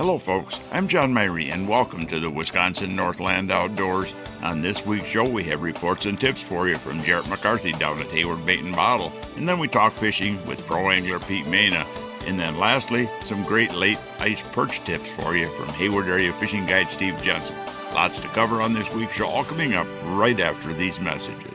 Hello folks, I'm John Myrie and welcome to the Wisconsin Northland Outdoors. On this week's show we have reports and tips for you from Jarrett McCarthy down at Hayward Bait and Bottle, and then we talk fishing with pro angler Pete Maina, and then lastly some great late ice perch tips for you from Hayward area fishing guide Steve Genson. Lots to cover on this week's show, all coming up right after these messages.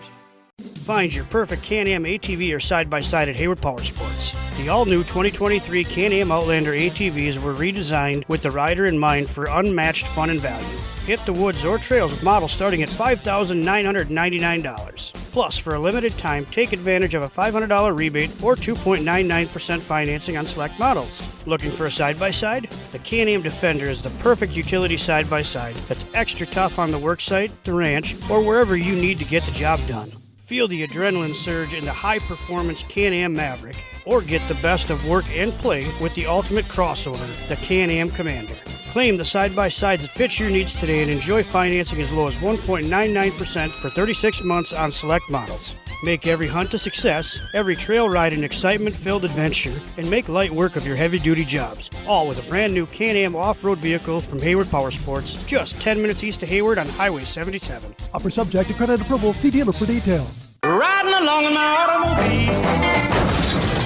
Find your perfect Can-Am ATV or side-by-side at Hayward Power Sports. The all-new 2023 Can-Am Outlander ATVs were redesigned with the rider in mind for unmatched fun and value. Hit the woods or trails with models starting at $5,999. Plus, for a limited time, take advantage of a $500 rebate or 2.99% financing on select models. Looking for a side-by-side? The Can-Am Defender is the perfect utility side-by-side that's extra tough on the worksite, the ranch, or wherever you need to get the job done. Feel the adrenaline surge in the high-performance Can-Am Maverick, or get the best of work and play with the ultimate crossover, the Can-Am Commander. Claim the side-by-sides that fit your needs today and enjoy financing as low as 1.99% for 36 months on select models. Make every hunt a success, every trail ride an excitement-filled adventure, and make light work of your heavy-duty jobs. All with a brand-new Can-Am off-road vehicle from Hayward Power Sports, just 10 minutes east of Hayward on Highway 77. Offer subject to credit approval. See dealer for details. Riding along in my automobile.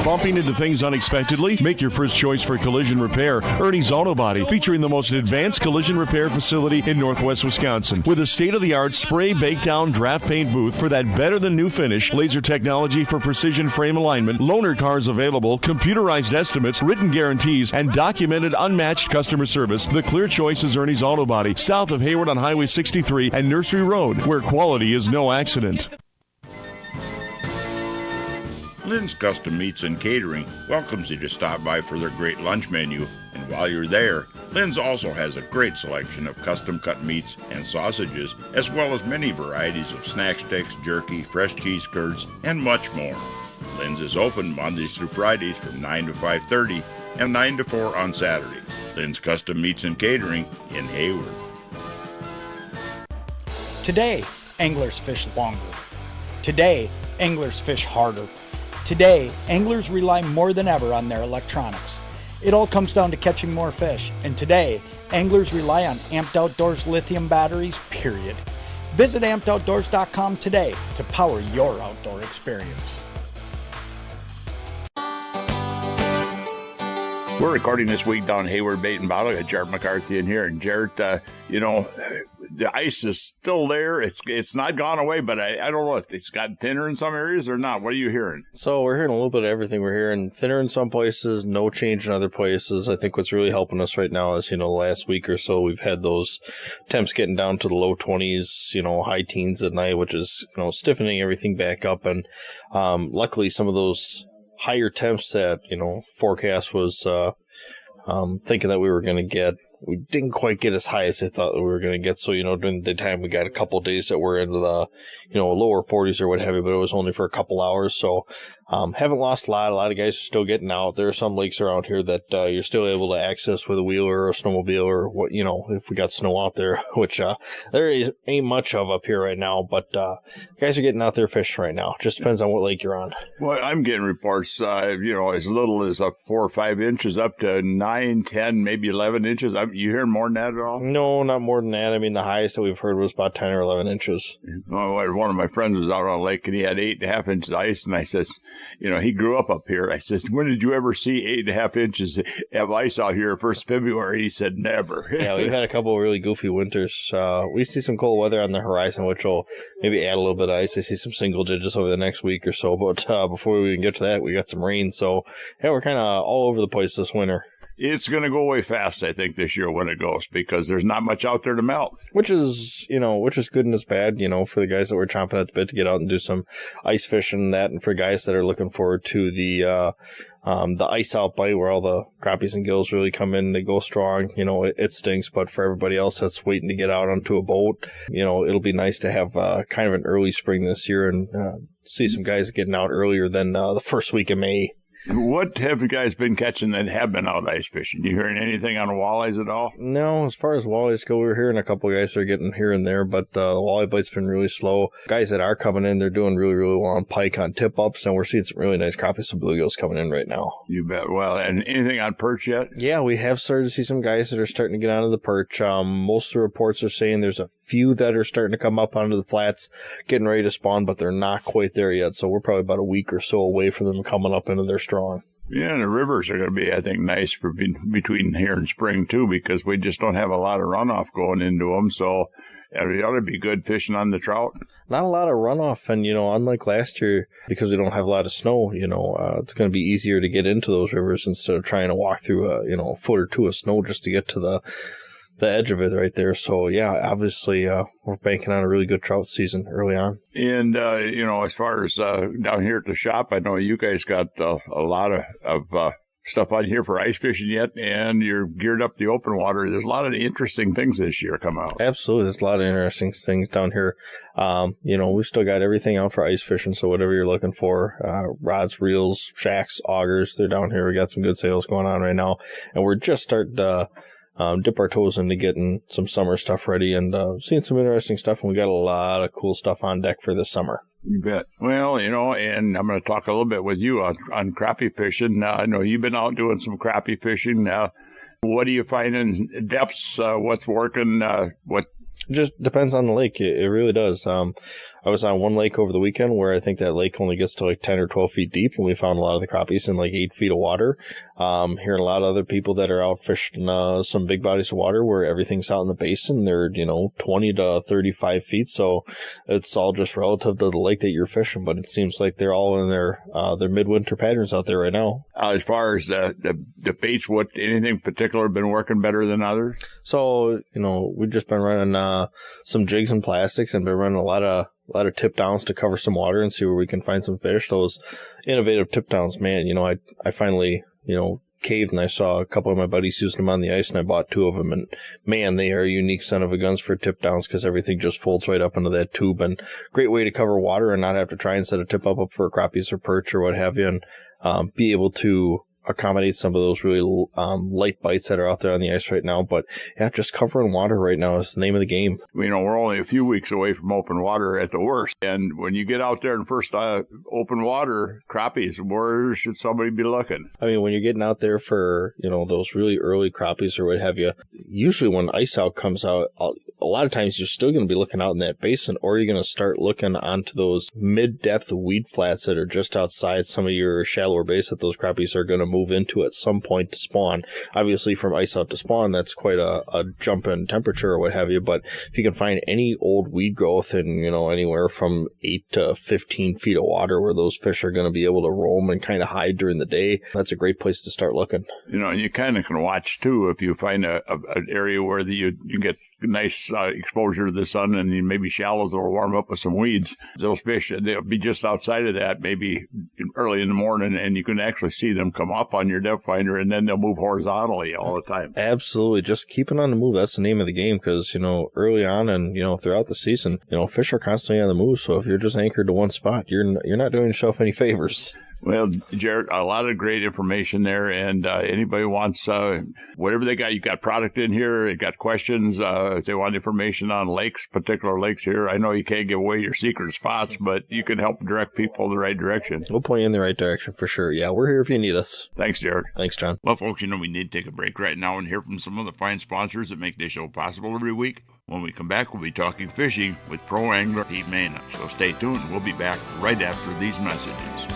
Bumping into things unexpectedly? Make your first choice for collision repair. Ernie's Auto Body, featuring the most advanced collision repair facility in Northwest Wisconsin. With a state-of-the-art spray, bake down, draft paint booth for that better-than-new finish, laser technology for precision frame alignment, loaner cars available, computerized estimates, written guarantees, and documented unmatched customer service, the clear choice is Ernie's Auto Body, south of Hayward on Highway 63 and Nursery Road, where quality is no accident. Lynn's Custom Meats and Catering welcomes you to stop by for their great lunch menu. And while you're there, Lynn's also has a great selection of custom-cut meats and sausages, as well as many varieties of snack sticks, jerky, fresh cheese curds, and much more. Lynn's is open Mondays through Fridays from 9 to 5:30 and 9 to 4 on Saturdays. Lynn's Custom Meats and Catering in Hayward. Today, anglers fish longer. Today, anglers fish harder. Today, anglers rely more than ever on their electronics. It all comes down to catching more fish, and today, anglers rely on Amped Outdoors lithium batteries, period. Visit ampedoutdoors.com today to power your outdoor experience. We're recording this week down Hayward Bait and Bottle. I got Jarrett McCarthy in here. And Jarrett, the ice is still there. It's not gone away, but I don't know if it's gotten thinner in some areas or not. What are you hearing? So we're hearing a little bit of everything. We're hearing thinner in some places, no change in other places. I think what's really helping us right now is, last week or so, we've had those temps getting down to the low 20s, high teens at night, which is, stiffening everything back up. And luckily, some of those higher temps that, forecast was thinking that we were going to get, we didn't quite get as high as I thought we were going to get. So, during the time we got a couple of days that were into the, lower 40s or what have you, but it was only for a couple hours. So, haven't lost a lot. A lot of guys are still getting out. There are some lakes around here that you're still able to access with a wheeler or a snowmobile or what, if we got snow out there, which there ain't much of up here right now. But guys are getting out there fishing right now. Just depends on what lake you're on. Well, I'm getting reports, as little as 4 or 5 inches up to 9, 10, maybe 11 inches. You hearing more than that at all? No, not more than that. I mean, the highest that we've heard was about 10 or 11 inches. Well, one of my friends was out on a lake and he had 8.5 inches of ice, and I says, he grew up here. I said, when did you ever see 8.5 inches of ice out here 1st February? He said, never. Yeah, we've had a couple of really goofy winters. We see some cold weather on the horizon, which will maybe add a little bit of ice. I see some single digits over the next week or so. But before we can get to that, we got some rain. So, yeah, we're kind of all over the place this winter. It's going to go away fast, I think, this year when it goes, because there's not much out there to melt. Which is good and it's bad, for the guys that were chomping at the bit to get out and do some ice fishing and that, and for guys that are looking forward to the ice out bite where all the crappies and gills really come in, they go strong. It stinks, but for everybody else that's waiting to get out onto a boat, it'll be nice to have kind of an early spring this year and see some guys getting out earlier than the first week of May. What have you guys been catching that have been out ice fishing? You hearing anything on walleyes at all? No, as far as walleyes go, we're hearing a couple of guys that are getting here and there, but the walleye bite's been really slow. Guys that are coming in, they're doing really, really well on pike on tip-ups, and we're seeing some really nice crappies and bluegills coming in right now. You bet. Well, and anything on perch yet? Yeah, we have started to see some guys that are starting to get onto the perch. Most of the reports are saying there's a few that are starting to come up onto the flats, getting ready to spawn, but they're not quite there yet, so we're probably about a week or so away from them coming up into their strong. Yeah, and the rivers are going to be, I think, nice for between here and spring, too, because we just don't have a lot of runoff going into them. So it ought to be good fishing on the trout. Not a lot of runoff. And, unlike last year, because we don't have a lot of snow, it's going to be easier to get into those rivers instead of trying to walk through a foot or two of snow just to get to the edge of it right there. So, yeah, obviously we're banking on a really good trout season early on. And, as far as down here at the shop, I know you guys got a lot of stuff on here for ice fishing yet, and you're geared up the open water. There's a lot of interesting things this year come out. Absolutely. There's a lot of interesting things down here. We've still got everything out for ice fishing, so whatever you're looking for, rods, reels, shacks, augers, they're down here. We got some good sales going on right now, and we're just starting to dip our toes into getting some summer stuff ready and seeing some interesting stuff. And we got a lot of cool stuff on deck for this summer. You bet. Well, and I'm going to talk a little bit with you on crappie fishing. I know you've been out doing some crappie fishing. What do you find in depths? What's working? What? It just depends on the lake. It really does. I was on one lake over the weekend where I think that lake only gets to like 10 or 12 feet deep, and we found a lot of the crappies in like 8 feet of water. Hearing a lot of other people that are out fishing some big bodies of water where everything's out in the basin. They're, 20 to 35 feet. So it's all just relative to the lake that you're fishing, but it seems like they're all in their midwinter patterns out there right now. As far as the baits, anything particular been working better than others? So, we've just been running some jigs and plastics and been running a lot of tip downs to cover some water and see where we can find some fish. Those innovative tip downs, man, I finally, caved and I saw a couple of my buddies using them on the ice and I bought 2 of them, and man, they are a unique son of a guns for tip downs because everything just folds right up into that tube, and great way to cover water and not have to try and set a tip up for crappies or perch or what have you, and be able to accommodate some of those really light bites that are out there on the ice right now. But yeah, just covering water right now is the name of the game. We're only a few weeks away from open water at the worst, and when you get out there in first open water crappies, where should somebody be looking? I mean, when you're getting out there for those really early crappies or what have you, usually when ice out comes out, a lot of times you're still going to be looking out in that basin, or you're going to start looking onto those mid-depth weed flats that are just outside some of your shallower bays that those crappies are going to move into at some point to spawn. Obviously, from ice out to spawn, that's quite a jump in temperature or what have you, but if you can find any old weed growth in, anywhere from 8 to 15 feet of water where those fish are going to be able to roam and kind of hide during the day, that's a great place to start looking. You kind of can watch, too, if you find an area where you get nice exposure to the sun and maybe shallows will warm up with some weeds. Those fish, they'll be just outside of that, maybe early in the morning, and you can actually see them come up on your depth finder, and then they'll move horizontally all the time. Absolutely. Just keeping on the move. That's the name of the game, because, early on and, throughout the season, fish are constantly on the move. So if you're just anchored to one spot, you're not doing yourself any favors. Well, Jarrett, a lot of great information there, and anybody wants whatever they got, you got product in here, you got questions, if they want information on particular lakes here. I know you can't give away your secret spots, but you can help direct people in the right direction. We'll point you in the right direction for sure. Yeah, we're here if you need us. Thanks, Jarrett. Thanks, John. Well, folks, we need to take a break right now and hear from some of the fine sponsors that make this show possible every week. When we come back, we'll be talking fishing with pro angler Pete Maina. So stay tuned. We'll be back right after these messages.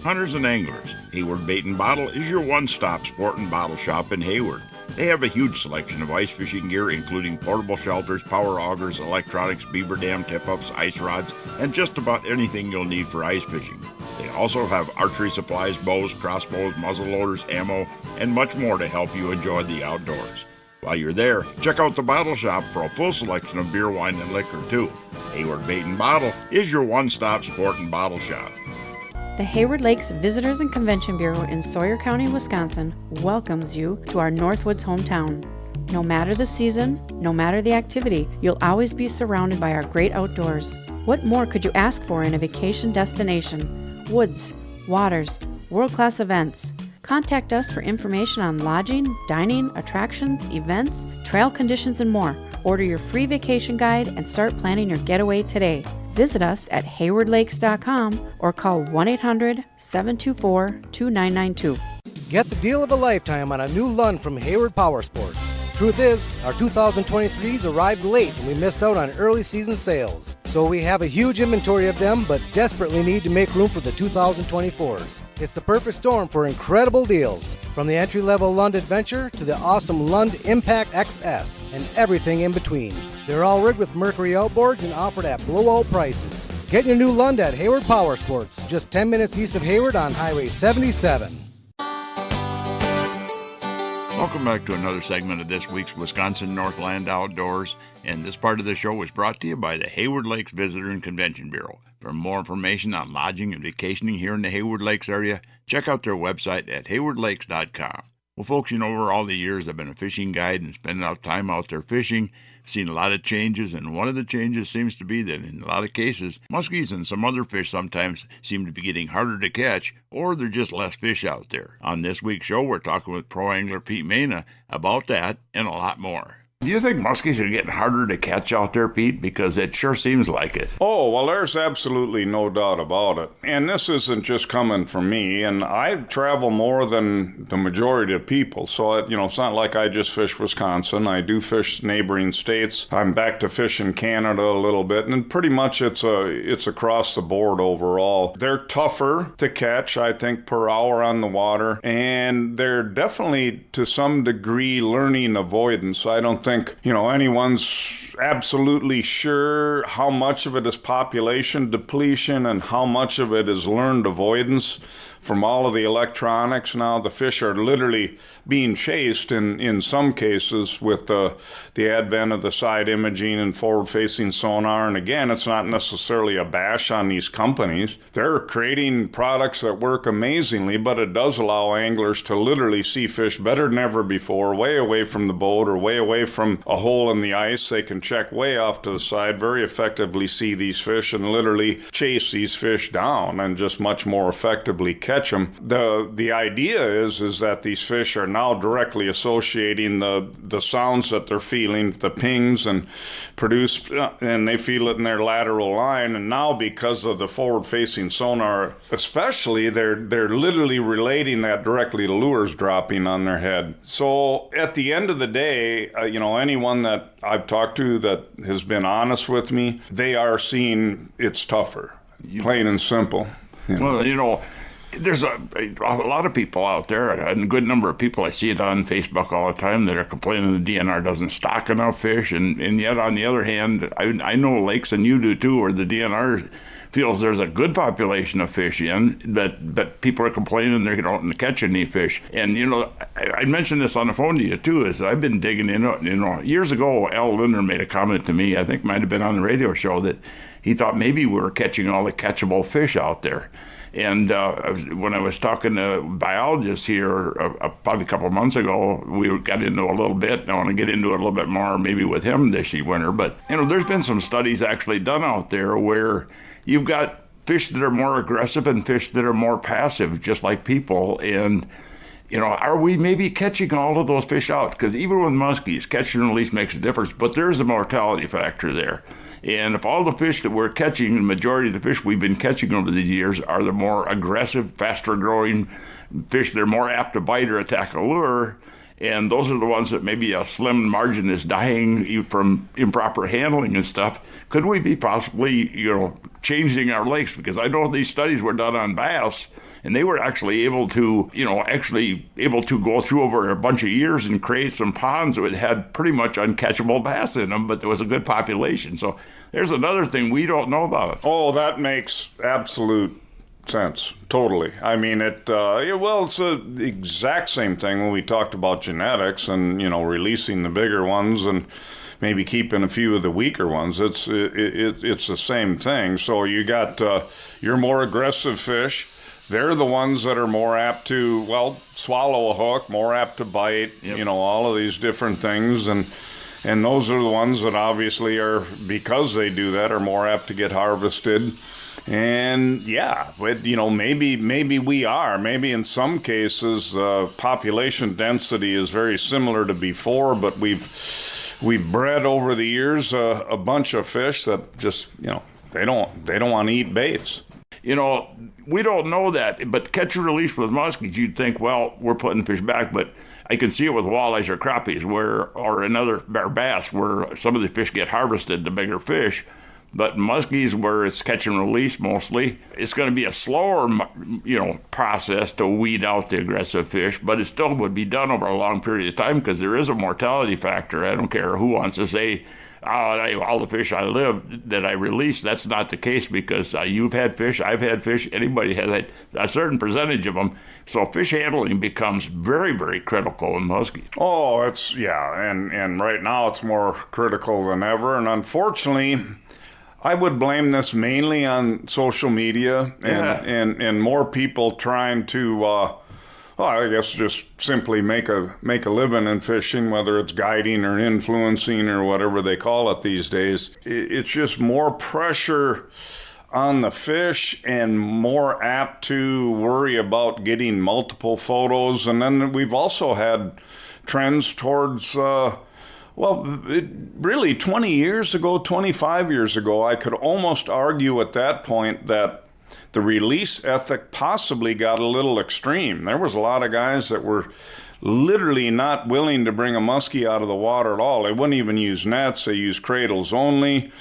Hunters and anglers, Hayward Bait and Bottle is your one-stop sport and bottle shop in Hayward. They have a huge selection of ice fishing gear, including portable shelters, power augers, electronics, beaver dam tip-ups, ice rods, and just about anything you'll need for ice fishing. They also have archery supplies, bows, crossbows, muzzle loaders, ammo, and much more to help you enjoy the outdoors. While you're there, check out the bottle shop for a full selection of beer, wine, and liquor, too. Hayward Bait and Bottle is your one-stop sport and bottle shop. The Hayward Lakes Visitors and Convention Bureau in Sawyer County, Wisconsin welcomes you to our Northwoods hometown. No matter the season, no matter the activity, you'll always be surrounded by our great outdoors. What more could you ask for in a vacation destination? Woods, waters, world-class events. Contact us for information on lodging, dining, attractions, events, trail conditions, and more. Order your free vacation guide and start planning your getaway today. Visit us at haywardlakes.com or call 1-800-724-2992. Get the deal of a lifetime on a new Lund from Hayward Power Sports. Truth is, our 2023s arrived late and we missed out on early season sales. So we have a huge inventory of them, but desperately need to make room for the 2024s. It's the perfect storm for incredible deals. From the entry-level Lund Adventure to the awesome Lund Impact XS and everything in between. They're all rigged with Mercury outboards and offered at blowout prices. Get your new Lund at Hayward Power Sports, just 10 minutes east of Hayward on Highway 77. Welcome back to another segment of this week's Wisconsin Northland Outdoors, and this part of the show was brought to you by the Hayward Lakes Visitor and Convention Bureau. For more information on lodging and vacationing here in the Hayward Lakes area, check out their website at haywardlakes.com. Well, folks, over all the years I've been a fishing guide and spent enough time out there fishing, seen a lot of changes, and one of the changes seems to be that in a lot of cases, muskies and some other fish sometimes seem to be getting harder to catch, or there's just less fish out there. On this week's show, we're talking with pro angler Pete Maina about that and a lot more. Do you think muskies are getting harder to catch out there, Pete? Because it sure seems like it. Oh, well, there's absolutely no doubt about it. And this isn't just coming from me. And I travel more than the majority of people. So, it's not like I just fish Wisconsin. I do fish neighboring states. I'm back to fishing Canada a little bit. And pretty much it's across the board overall. They're tougher to catch, I think, per hour on the water. And they're definitely, to some degree, learning avoidance. I don't think anyone's absolutely sure how much of it is population depletion and how much of it is learned avoidance. From all of the electronics now, the fish are literally being chased in some cases with the advent of the side imaging and forward-facing sonar. And again, it's not necessarily a bash on these companies. They're creating products that work amazingly, but it does allow anglers to literally see fish better than ever before, way away from the boat or way away from a hole in the ice. They can check way off to the side, very effectively see these fish and literally chase these fish down and just much more effectively catch them. The idea is that these fish are now directly associating the sounds that they're feeling, the pings, and they feel it in their lateral line. And now, because of the forward-facing sonar, especially, they're literally relating that directly to lures dropping on their head. So at the end of the day, anyone that I've talked to that has been honest with me, they are seeing it's tougher, plain and simple. Well, there's a lot of people out there, and a good number of people, I see it on Facebook all the time, that are complaining the DNR doesn't stock enough fish, and yet on the other hand, I know lakes, and you do too, where the DNR feels there's a good population of fish in, but people are complaining they're not catching any fish. And, I mentioned this on the phone to you too, is I've been digging in, years ago, Al Linder made a comment to me, I think might have been on the radio show, that he thought maybe we were catching all the catchable fish out there. And when I was talking to biologists here probably a couple of months ago, we got into a little bit. I want to get into it a little bit more maybe with him this winter. But, there's been some studies actually done out there where you've got fish that are more aggressive and fish that are more passive, just like people. And, are we maybe catching all of those fish out? Because even with muskies, catch and release makes a difference, but there's a mortality factor there. And if all the fish that we're catching, the majority of the fish we've been catching over these years are the more aggressive, faster growing fish, they're more apt to bite or attack a lure. And those are the ones that maybe a slim margin is dying from improper handling and stuff. Could we be possibly, changing our lakes? Because I know these studies were done on bass, and they were actually able to go through over a bunch of years and create some ponds that had pretty much uncatchable bass in them, but there was a good population. So there's another thing we don't know about. Oh, that makes absolute sense. Totally. I mean, it's the exact same thing when we talked about genetics and, releasing the bigger ones and maybe keeping a few of the weaker ones. It's the same thing. So you got your more aggressive fish. They're the ones that are more apt to, swallow a hook, more apt to bite, all of these different things. And And those are the ones that obviously are, because they do that, are more apt to get harvested. And yeah, maybe we are. Maybe in some cases, population density is very similar to before, but we've bred over the years a bunch of fish that just, they don't want to eat baits. We don't know that, but catch and release with muskies, you'd think, well, we're putting fish back, but I can see it with walleyes or crappies or bass, where some of the fish get harvested, the bigger fish. But muskies, where it's catch and release mostly, it's going to be a slower, process to weed out the aggressive fish, but it still would be done over a long period of time because there is a mortality factor. I don't care who wants to say, all the fish I live that I release. That's not the case, because you've had fish, I've had fish, anybody has had a certain percentage of them. So fish handling becomes very, very critical in muskies. Oh, and right now it's more critical than ever. And unfortunately, I would blame this mainly on social media and more people trying to, I guess just simply make a living in fishing, whether it's guiding or influencing or whatever they call it these days. It's just more pressure on the fish and more apt to worry about getting multiple photos. And then we've also had trends towards, really 20 years ago, 25 years ago, I could almost argue at that point that the release ethic possibly got a little extreme. There was a lot of guys that were literally not willing to bring a muskie out of the water at all. They wouldn't even use nets. They used cradles only,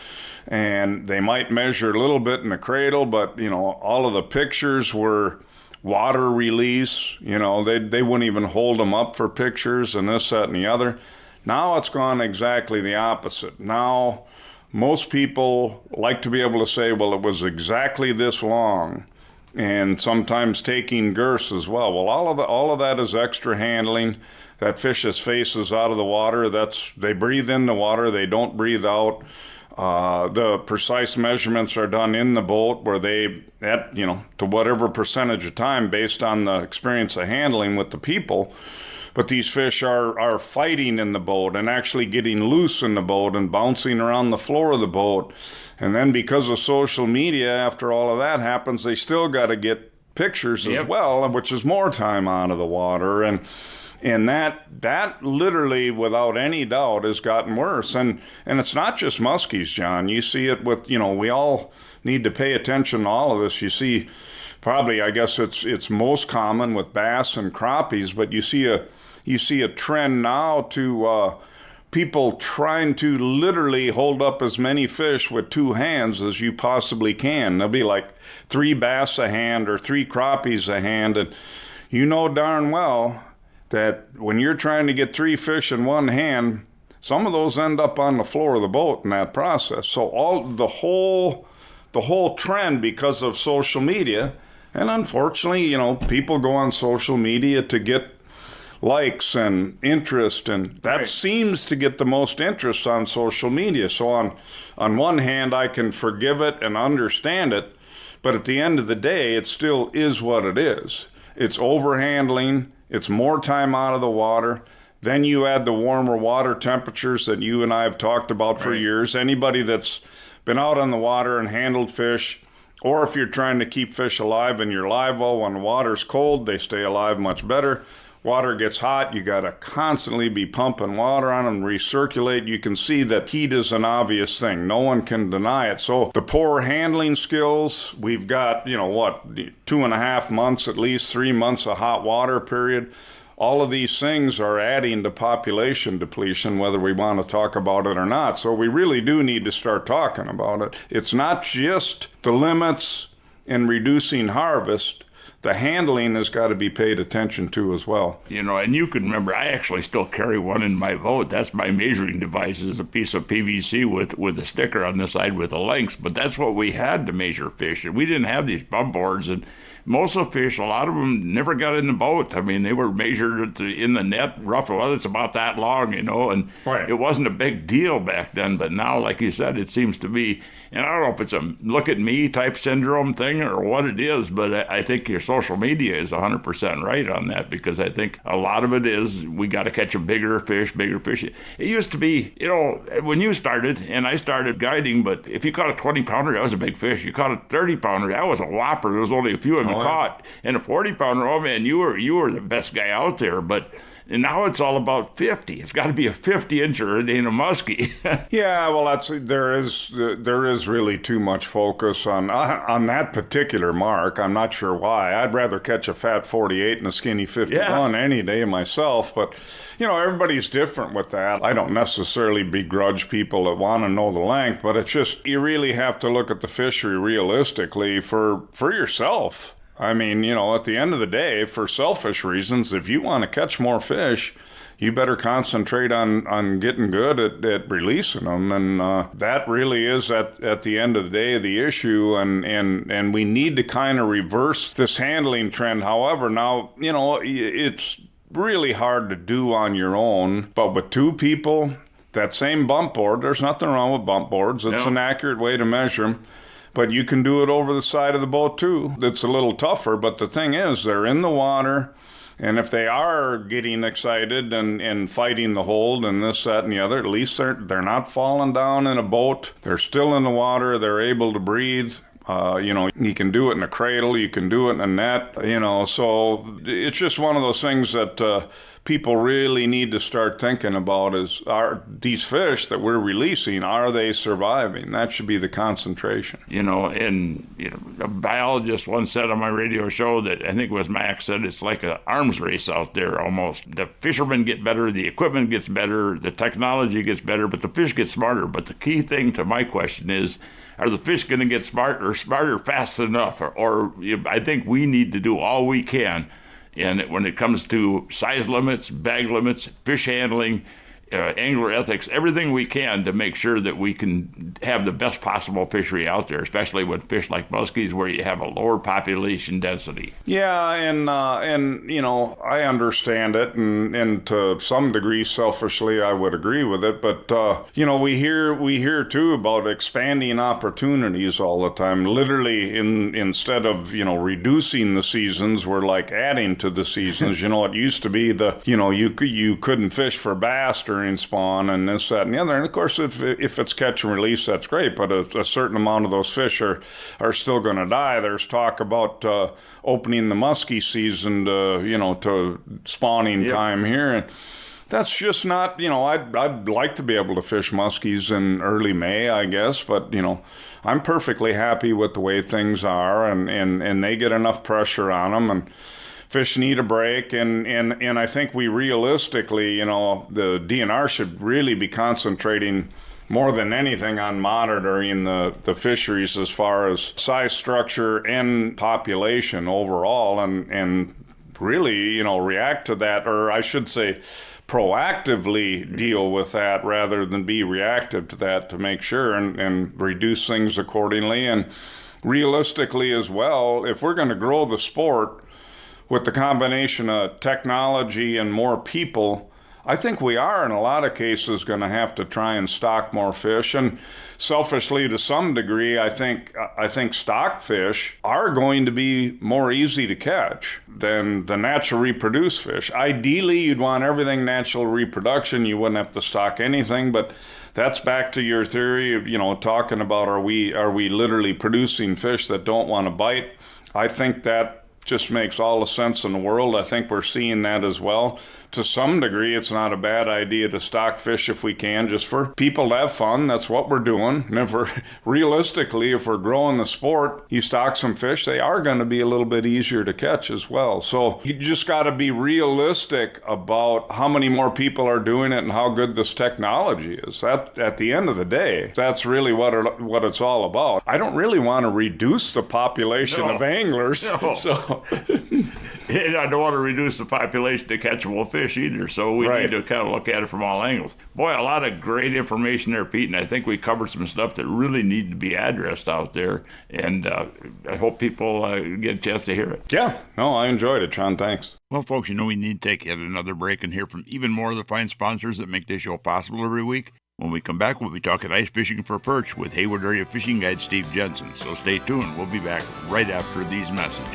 and they might measure a little bit in the cradle, but, all of the pictures were water release. They wouldn't even hold them up for pictures and this, that, and the other. Now it's gone exactly the opposite. Now most people like to be able to say, well, it was exactly this long, and sometimes taking girths as well. Well, all of that is extra handling. That fish's face is out of the water. They breathe in the water. They don't breathe out. The precise measurements are done in the boat, where they, to whatever percentage of time based on the experience of handling with the people. But these fish are fighting in the boat and actually getting loose in the boat and bouncing around the floor of the boat. And then because of social media, after all of that happens, they still got to get pictures as well, which is more time out of the water. And that literally, without any doubt, has gotten worse. And it's not just muskies, John. You see it with, we all need to pay attention to all of this. You see, probably, I guess it's most common with bass and crappies, but you see a trend now to people trying to literally hold up as many fish with two hands as you possibly can. There'll be like 3 bass a hand or 3 crappies a hand, and you know darn well that when you're trying to get 3 fish in one hand, some of those end up on the floor of the boat in that process. So the whole trend, because of social media, and unfortunately, people go on social media to get likes and interest, and that seems to get the most interest on social media. So on one hand, I can forgive it and understand it, but at the end of the day, it still is what it is. It's overhandling. It's more time out of the water. Then you add the warmer water temperatures that you and I have talked about for years. Anybody that's been out on the water and handled fish, or if you're trying to keep fish alive in your live well, when the water's cold, they stay alive much better. Water gets hot, you got to constantly be pumping water on them, recirculate. You can see that heat is an obvious thing. No one can deny it. So the poor handling skills, we've got, 2.5 months, at least 3 months of hot water period. All of these things are adding to population depletion, whether we want to talk about it or not. So we really do need to start talking about it. It's not just the limits in reducing harvest. The handling has got to be paid attention to as well. And you can remember, I actually still carry one in my boat. That's my measuring device, is a piece of PVC with a sticker on the side with a length. But that's what we had to measure fish. And we didn't have these bump boards. And most of the fish, a lot of them never got in the boat. I mean, they were measured in the net, roughly, well, it's about that long, and It wasn't a big deal back then, but now, like you said, it seems to be, and I don't know if it's a look at me type syndrome thing or what it is, but I think your social media is 100% right on that, because I think a lot of it is we got to catch a bigger fish. It used to be, when you started, and I started guiding, but if you caught a 20-pounder, that was a big fish. You caught a 30-pounder, that was a whopper. There was only a few of them caught. And a 40-pounder, oh man, you were the best guy out there, but and now it's all about 50. It's got to be a 50-incher. It ain't a muskie. Yeah, well, there is really too much focus on that particular mark. I'm not sure why. I'd rather catch a fat 48 and a skinny 51 any day myself. But everybody's different with that. I don't necessarily begrudge people that want to know the length, but it's just you really have to look at the fishery realistically for yourself. I mean, at the end of the day, for selfish reasons, if you want to catch more fish, you better concentrate on getting good at releasing them. And that really is, at the end of the day, the issue. And we need to kind of reverse this handling trend. However, now, it's really hard to do on your own. But with two people, that same bump board, there's nothing wrong with bump boards. It's an accurate way to measure them. But you can do it over the side of the boat, too. It's a little tougher, but the thing is, they're in the water, and if they are getting excited and fighting the hold and this, that, and the other, at least they're not falling down in a boat. They're still in the water. They're able to breathe. You can do it in a cradle. You can do it in a net, So it's just one of those things that people really need to start thinking about is, are these fish that we're releasing, are they surviving? That should be the concentration. A biologist once said on my radio show that, I think it was Max, said it's like an arms race out there almost. The fishermen get better, the equipment gets better, the technology gets better, but the fish get smarter. But the key thing to my question is, are the fish going to get smarter fast enough? Or I think we need to do all we can. And when it comes to size limits, bag limits, fish handling, angler ethics, everything we can to make sure that we can have the best possible fishery out there, especially with fish like muskies where you have a lower population density. Yeah, and I understand it, and to some degree, selfishly, I would agree with it. But we hear too about expanding opportunities all the time. Literally, instead of reducing the seasons, we're like adding to the seasons. It used to be you couldn't fish for bass during spawn and this, that, and the other. And of course, if it's catch and release, that's great. But a certain amount of those fish are still going to die. There's talk about opening the muskie season to spawning time here. And that's just not, I'd like to be able to fish muskies in early May, I guess. But, I'm perfectly happy with the way things are, and they get enough pressure on them. And fish need a break, and I think we realistically, the DNR should really be concentrating more than anything on monitoring the fisheries as far as size, structure, and population overall, and really, react to that, or I should say proactively deal with that rather than be reactive to that, to make sure and reduce things accordingly. And realistically as well, if we're going to grow the sport with the combination of technology and more people, I think we are in a lot of cases going to have to try and stock more fish. And selfishly, to some degree, I think stock fish are going to be more easy to catch than the natural reproduced fish. Ideally, you'd want everything natural reproduction. You wouldn't have to stock anything, but that's back to your theory of, talking about are we literally producing fish that don't want to bite? I think that just makes all the sense in the world. I think we're seeing that as well. To some degree, it's not a bad idea to stock fish if we can, just for people to have fun. That's what we're doing. And if we're growing the sport, you stock some fish, they are going to be a little bit easier to catch as well. So you just got to be realistic about how many more people are doing it and how good this technology is. That, at the end of the day, that's really what it's all about. I don't really want to reduce the population of anglers. No. So And I don't want to reduce the population of catchable fish either, so we Right. need to kind of look at it from all angles. Boy, a lot of great information there, Pete, and I think we covered some stuff that really need to be addressed out there, and I hope people get a chance to hear it. Yeah, no, I enjoyed it, John. Thanks. Well, folks, we need to take yet another break and hear from even more of the fine sponsors that make this show possible every week. When we come back, we'll be talking ice fishing for perch with Hayward Area Fishing Guide Steve Genson. So stay tuned. We'll be back right after these messages.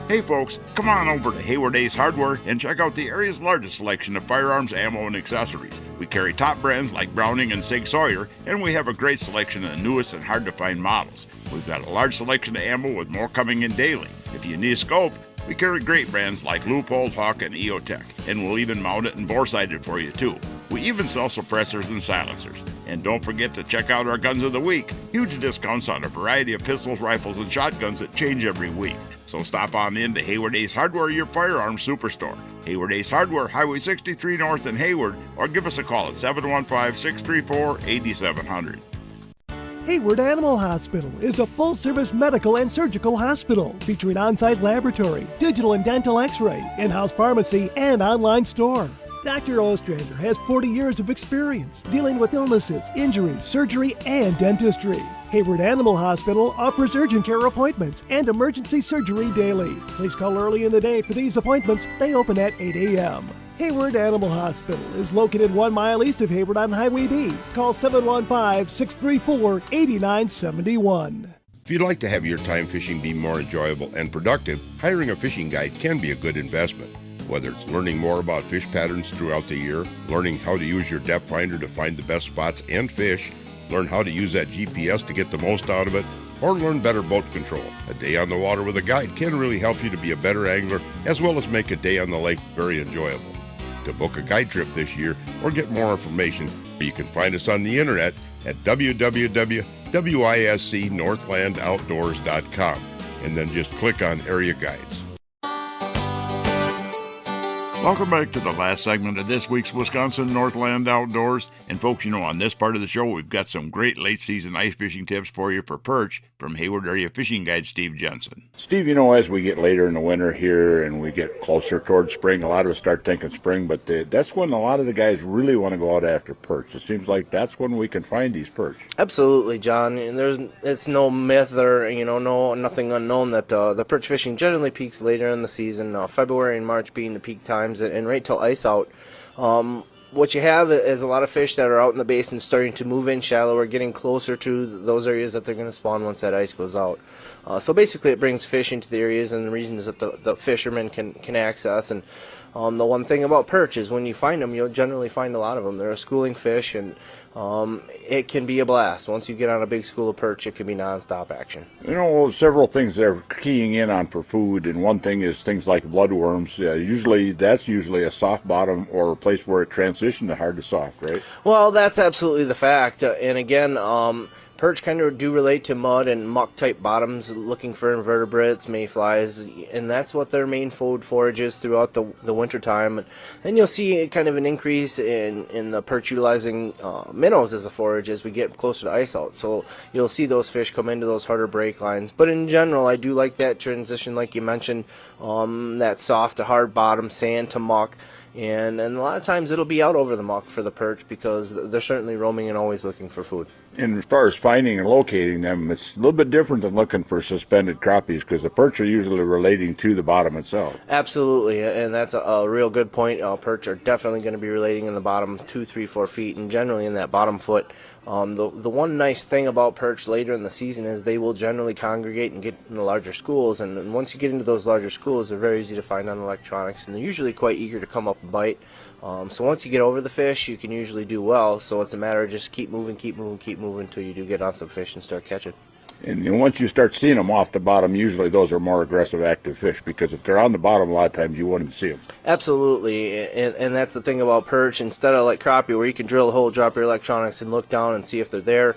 Hey folks, come on over to Hayward Ace Hardware and check out the area's largest selection of firearms, ammo, and accessories. We carry top brands like Browning and Sig Sauer, and we have a great selection of the newest and hard-to-find models. We've got a large selection of ammo with more coming in daily. If you need a scope, we carry great brands like Leupold, Hawk, and EOTech, and we'll even mount it and bore-sight it for you too. We even sell suppressors and silencers. And don't forget to check out our Guns of the Week. Huge discounts on a variety of pistols, rifles, and shotguns that change every week. So stop on in to Hayward Ace Hardware, your firearms superstore. Hayward Ace Hardware, Highway 63 North in Hayward, or give us a call at 715-634-8700. Hayward Animal Hospital is a full-service medical and surgical hospital featuring on-site laboratory, digital and dental x-ray, in-house pharmacy, and online store. Dr. Ostrander has 40 years of experience dealing with illnesses, injuries, surgery, and dentistry. Hayward Animal Hospital offers urgent care appointments and emergency surgery daily. Please call early in the day for these appointments. They open at 8 a.m. Hayward Animal Hospital is located 1 mile east of Hayward on Highway B. Call 715-634-8971. If you'd like to have your time fishing be more enjoyable and productive, hiring a fishing guide can be a good investment. Whether it's learning more about fish patterns throughout the year, learning how to use your depth finder to find the best spots and fish, learn how to use that GPS to get the most out of it, or learn better boat control. A day on the water with a guide can really help you to be a better angler, as well as make a day on the lake very enjoyable. To book a guide trip this year or get more information, you can find us on the internet at www.wiscnorthlandoutdoors.com, and then just click on Area Guides. Welcome back to the last segment of this week's Wisconsin Northland Outdoors. And folks, on this part of the show, we've got some great late-season ice fishing tips for you for perch from Hayward Area Fishing Guide Steve Genson. Steve, as we get later in the winter here and we get closer towards spring, a lot of us start thinking spring, but that's when a lot of the guys really want to go out after perch. It seems like that's when we can find these perch. Absolutely, John. And it's no myth or, nothing unknown that the perch fishing generally peaks later in the season, February and March being the peak times, and right till ice out. What you have is a lot of fish that are out in the basin starting to move in shallower, getting closer to those areas that they're going to spawn once that ice goes out. So basically it brings fish into the areas and the regions that the fishermen can access. And the one thing about perch is when you find them, you'll generally find a lot of them. They're a schooling fish, and it can be a blast. Once you get on a big school of perch, it can be nonstop action. Several things they're keying in on for food, and one thing is things like bloodworms. That's usually a soft bottom or a place where it transitions to hard to soft, right? Well, that's absolutely the fact. And again, perch kind of do relate to mud and muck type bottoms, looking for invertebrates, mayflies, and that's what their main food forage is throughout the winter time. Then you'll see kind of an increase in the perch utilizing minnows as a forage as we get closer to ice out. So you'll see those fish come into those harder break lines. But in general, I do like that transition, like you mentioned, that soft to hard bottom, sand to muck. And a lot of times it'll be out over the muck for the perch because they're certainly roaming and always looking for food. And as far as finding and locating them, it's a little bit different than looking for suspended crappies because the perch are usually relating to the bottom itself. Absolutely, and that's a real good point. Perch are definitely going to be relating in the bottom 2, 3, 4 feet, and generally in that bottom foot. The one nice thing about perch later in the season is they will generally congregate and get in the larger schools, and once you get into those larger schools, they're very easy to find on electronics, and they're usually quite eager to come up and bite. So once you get over the fish, you can usually do well, so it's a matter of just keep moving until you do get on some fish and start catching. And once you start seeing them off the bottom, usually those are more aggressive, active fish, because if they're on the bottom, a lot of times you wouldn't see them. Absolutely, and that's the thing about perch. Instead of like crappie, where you can drill a hole, drop your electronics, and look down and see if they're there,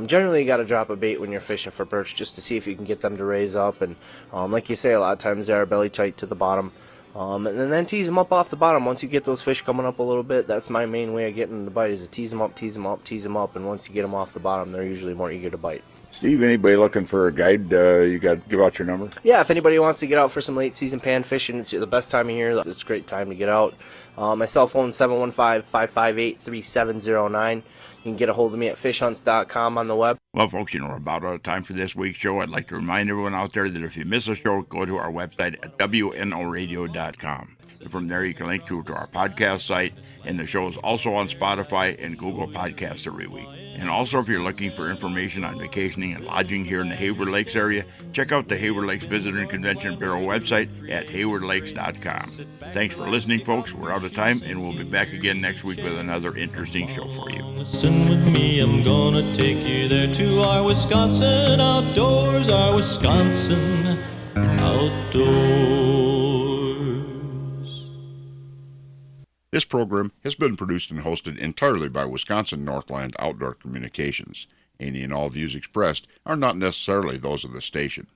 generally you got to drop a bait when you're fishing for perch just to see if you can get them to raise up. And like you say, a lot of times they are belly tight to the bottom. And then tease them up off the bottom. Once you get those fish coming up a little bit, that's my main way of getting them to bite, is to tease them up, and once you get them off the bottom, they're usually more eager to bite. Steve, anybody looking for a guide, you got to give out your number? Yeah, if anybody wants to get out for some late season pan fishing, it's the best time of year. It's a great time to get out. My cell phone is 715-558-3709. You can get a hold of me at fishhunts.com on the web. Well, folks, we're about out of time for this week's show. I'd like to remind everyone out there that if you miss a show, go to our website at wnoradio.com. From there, you can link to our podcast site, and the show is also on Spotify and Google Podcasts every week. And also, if you're looking for information on vacationing and lodging here in the Hayward Lakes area, check out the Hayward Lakes Visitor and Convention Bureau website at haywardlakes.com. Thanks for listening, folks. We're out of time, and we'll be back again next week with another interesting show for you. Listen with me, I'm gonna take you there to our Wisconsin outdoors, our Wisconsin outdoors. This program has been produced and hosted entirely by Wisconsin Northland Outdoor Communications. Any and all views expressed are not necessarily those of the station.